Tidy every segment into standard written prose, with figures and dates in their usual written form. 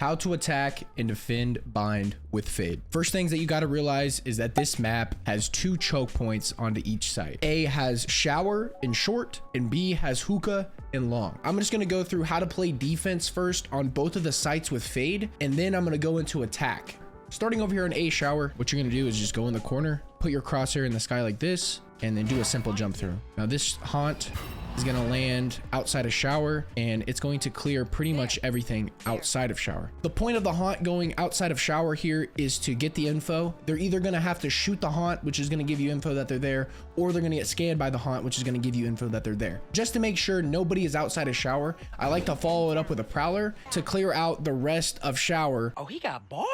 How to attack and defend bind with Fade. First things that you got to realize is that this map has 2 choke points onto each side. A has shower and short, and B has hookah and long. I'm just going to go through how to play defense first on both of the sites with Fade, and then I'm going to go into attack. Starting over here in A shower, what you're going to do is just go in the corner, put your crosshair in the sky like this, and then do a simple jump through. Now this haunt is going to land outside of shower, and it's going to clear pretty much everything outside of shower. The point of the haunt going outside of shower here is to get the info. They're either going to have to shoot the haunt, which is going to give you info that they're there, or they're going to get scanned by the haunt, which is going to give you info that they're there. Just to make sure nobody is outside of shower, I like to follow it up with a prowler to clear out the rest of shower. Oh, he got bar.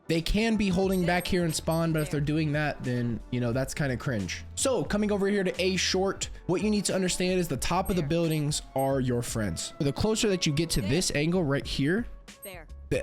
They can be holding back here and spawn, but if they're doing that, then, you know, that's kind of cringe. So coming over here to A short, what you need to understand is the top of the buildings are your friends. The closer that you get to this angle right here,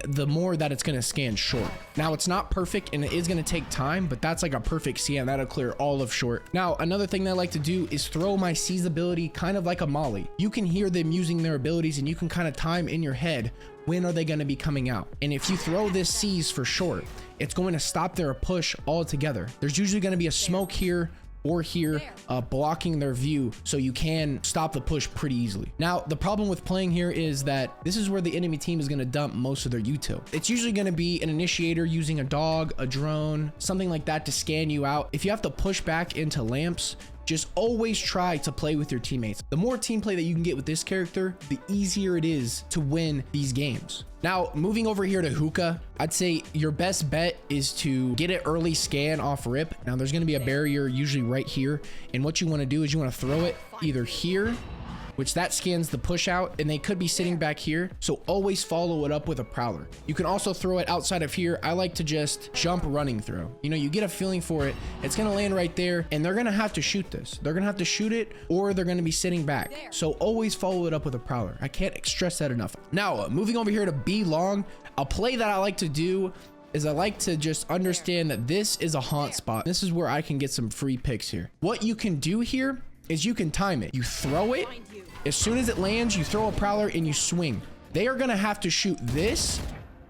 the more that it's going to scan short. Now it's not perfect and it is going to take time, but that's like a perfect scan. That'll clear all of short. Now, another thing that I like to do is throw my C's ability kind of like a molly. You can hear them using their abilities and you can kind of time in your head when are they going to be coming out. And if you throw this C's for short, it's going to stop their push altogether. There's usually going to be a smoke here or here blocking their view, so you can stop the push pretty easily. Now, the problem with playing here is that this is where the enemy team is going to dump most of their util. It's usually going to be an initiator using a dog, a drone, something like that to scan you out. If you have to push back into lamps, just always try to play with your teammates. The more team play that you can get with this character, the easier it is to win these games. Now, moving over here to hookah, I'd say your best bet is to get an early scan off rip. Now, there's going to be a barrier usually right here. And what you want to do is you want to throw it either here, which that scans the push out, and they could be sitting back here. So always follow it up with a prowler. You can also throw it outside of here. I like to just jump running throw. You know, you get a feeling for it. It's going to land right there, and they're going to have to shoot this. They're going to have to shoot it, or they're going to be sitting back. So always follow it up with a prowler. I can't stress that enough. Now, moving over here to B long, a play that I like to do is I like to just understand that this is a haunt spot. This is where I can get some free picks here. What you can do here is you can time it. You throw it. As soon as it lands, you throw a prowler and you swing. They are going to have to shoot this,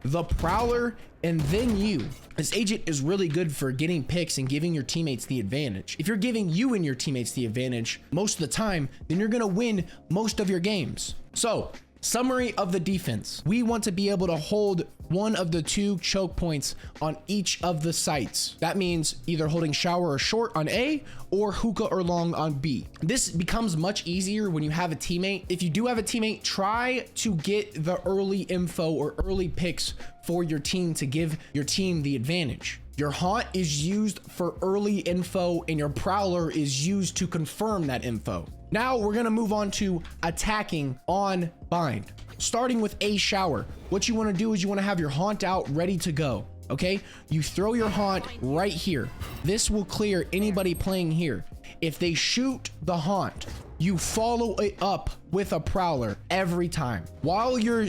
the prowler, and then you. This agent is really good for getting picks and giving your teammates the advantage. If you're giving you and your teammates the advantage most of the time, then you're going to win most of your games. So, summary of the defense. We want to be able to hold one of the 2 choke points on each of the sites. That means either holding shower or short on A or hookah or long on B. This becomes much easier when you have a teammate. If you do have a teammate, try to get the early info or early picks for your team to give your team the advantage. Your haunt is used for early info and your prowler is used to confirm that info. Now we're going to move on to attacking on bind. Starting with A shower, what you want to do is you want to have your haunt out ready to go. Okay, you throw your haunt right here. This will clear anybody playing here. If they shoot the haunt, you follow it up with a prowler every time. While you're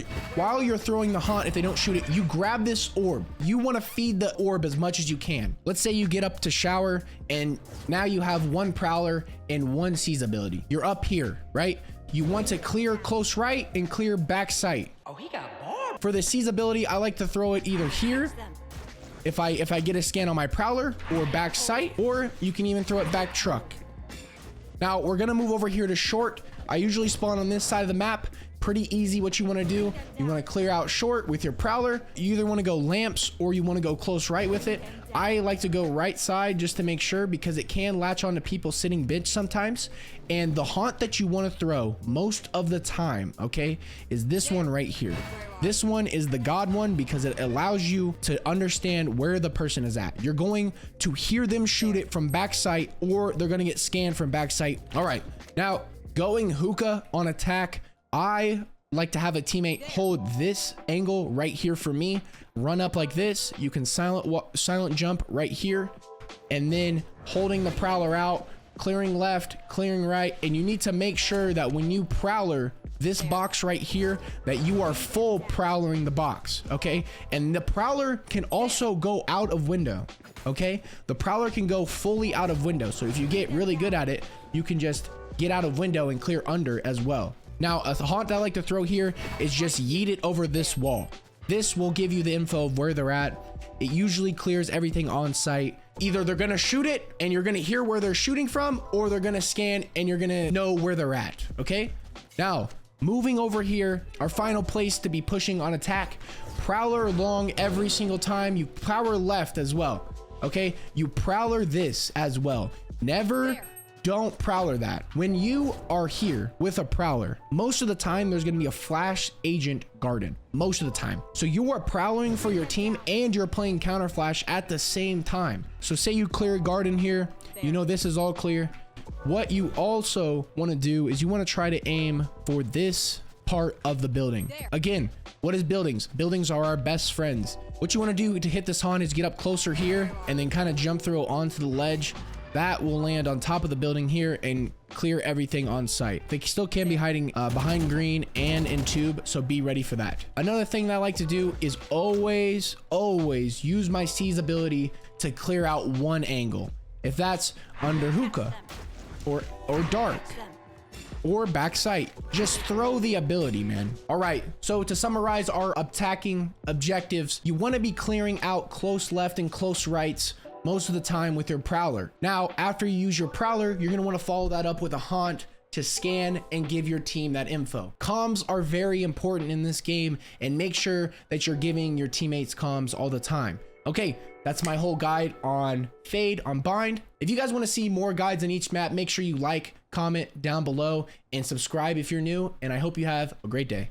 throwing the haunt, if they don't shoot it, you grab this orb. You want to feed the orb as much as you can. Let's say you get up to shower and now you have 1 prowler and 1 seize ability. You're up here, right? You want to clear close right and clear back sight. Oh, he got bar. For the seize ability, I like to throw it either here if I get a scan on my prowler, or back sight, or you can even throw it back truck. Now we're gonna move over here to short. I usually spawn on this side of the map. Pretty easy. What you want to do, you want to clear out short with your prowler. You either want to go lamps or you want to go close right with it. I like to go right side just to make sure, because it can latch on to people sitting bench sometimes. And the haunt that you want to throw most of the time, okay, is this one right here. This one is the god one because it allows you to understand where the person is at. You're going to hear them shoot it from back sight, or they're going to get scanned from back sight. All right, now going hookah on attack, I like to have a teammate hold this angle right here for me, run up like this. You can silent jump right here, and then holding the prowler out, clearing left, clearing right. And you need to make sure that when you prowler this box right here, that you are full prowlering the box. Okay, and the prowler can also go out of window. Okay, the prowler can go fully out of window. So if you get really good at it, you can just get out of window and clear under as well. Now, a haunt that I like to throw here is just yeet it over this wall. This will give you the info of where they're at. It usually clears everything on site. Either they're gonna shoot it and you're gonna hear where they're shooting from, or they're gonna scan and you're gonna know where they're at, okay? Now, moving over here, our final place to be pushing on attack, Prowler long every single time. You Prowler left as well, okay? You Prowler this as well. Never... Don't Prowler that. When you are here with a Prowler, most of the time there's gonna be a flash agent garden, most of the time. So you are prowling for your team and you're playing counter flash at the same time. So say you clear garden here, you know this is all clear. What you also wanna do is you wanna try to aim for this part of the building. Again, what is buildings? Buildings are our best friends. What you wanna do to hit this haunt is get up closer here and then kind of jump through onto the ledge. That will land on top of the building here and clear everything on site. They still can be hiding behind green and in tube, so be ready for that. Another thing that I like to do is always use my C's ability to clear out one angle. If that's under hookah or dark or backside, just throw the ability, man. All right, so to summarize our attacking objectives, you want to be clearing out close left and close rights most of the time with your Prowler. Now, after you use your Prowler, you're gonna wanna follow that up with a haunt to scan and give your team that info. Comms are very important in this game, and make sure that you're giving your teammates comms all the time. Okay, that's my whole guide on Fade, on Bind. If you guys wanna see more guides on each map, make sure you like, comment down below, and subscribe if you're new, and I hope you have a great day.